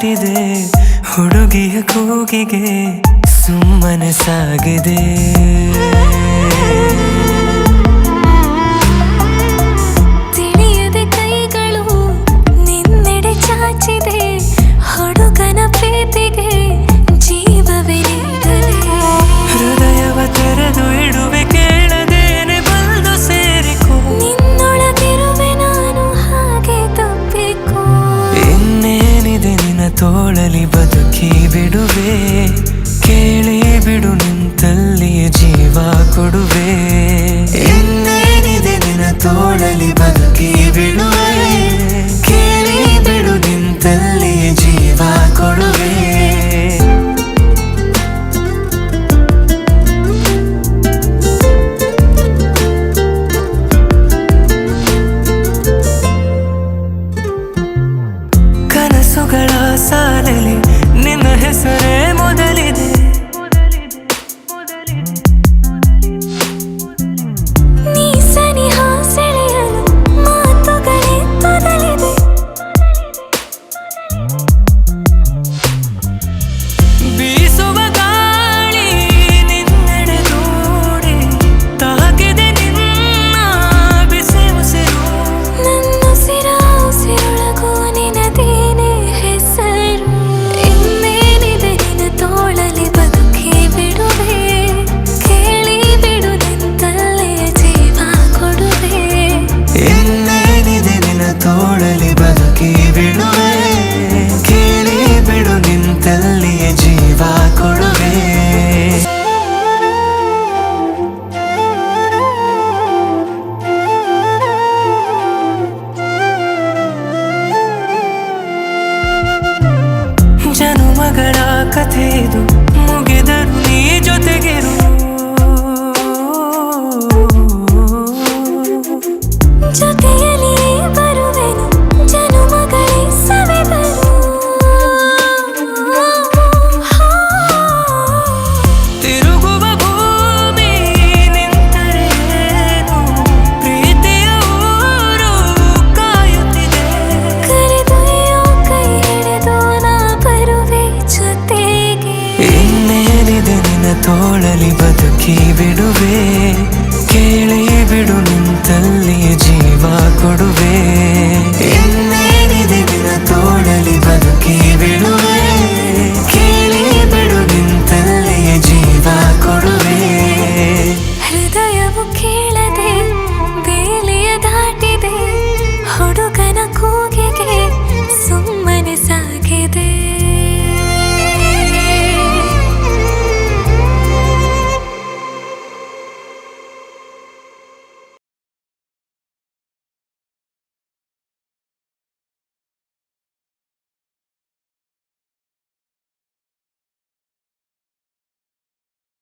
ಹೊರಟಿದೆ ಹುಡುಗಿಯ ಕೂಗಿಗೆ ಸುಮ್ಮನೆ ಸಾಗಿದೆ ತಿಳಿಯದೆ ಕೈಗಳು ನಿನ್ನೆಡೆ ಚಾಚಿದೆ ಹುಡುಗನ ಪ್ರೀತಿಗೆ ಜೀವವೇ ನೀಡದೆ ಹೃದಯವ ತೆರೆದು ಇಡುವೆ ಕೇಳದೇನೆ ಬಂದು ಸೇರಿಕೋ ನಿನ್ನೊಳಗಿರುವೆ ನಾನು ಹಾಗೆ ತಪ್ಪಿಕೋ ಇನ್ನೇನಿದೆ ನಿನ್ನ ತೋಳಲಿ ಬದುಕಿ ಬಿಡುವೆ ಕೇಳಿ ಬಿಡು ನಿಂತಲ್ಲಿಯೇ ಜೀವ ಕೊಡುವೆ ಇನ್ನೇನಿದೆ ನಿನ್ನ ತೋಳಲಿ ಬದುಕಿ ಬಿಡುವೆ ಕೇಳಿ ಬಿಡು ನಿಂತಲ್ಲಿಯೇ ಜೀವ ಕೊಡುವೆ ಕನಸುಗಳ ಸಾಲಲಿ ನಿನ್ನ ಹೆಸರೇ ಮೊದಲಿದೆ ನೀ ಸನಿಹ ಸೆಳೆಯಲು ಮಾತುಗಳೇ ತೊದಲಿದೆ ಬೀಸುವ ಗಾಳಿ ನಿನ್ನೆಡೆ ದೂಡಿ ತಾಕಿದೆ ನಿನ್ನ ಬಿಸಿ ಉಸಿರು ನನ್ನುಸಿರ ಉಸಿರೊಳಗೂ ನಿನದೇನೆ ಹೆಸರು ಇನ್ನೇನಿದೆ ನಿನ್ನ ತೋಳಲಿ ಬದುಕಿ ಬಿಡುವೆ ಕೇಳಿ ಬಿಡು ನಿಂತಲ್ಲೇ ಜೀವ ಕೊಡುವೆ ಇನ್ನೇನಿದೆ ನಿನ್ನ ತೋಳಲಿ ಬದುಕಿ ಬಿಡುವೆ ಕೇಳಿ ಬಿಡು ನಿಂತಲ್ಲಿಯೇ ಜೀವ ಕೊಡುವೆ ಜನುಮಗಳ ಕಥೆ ಇದು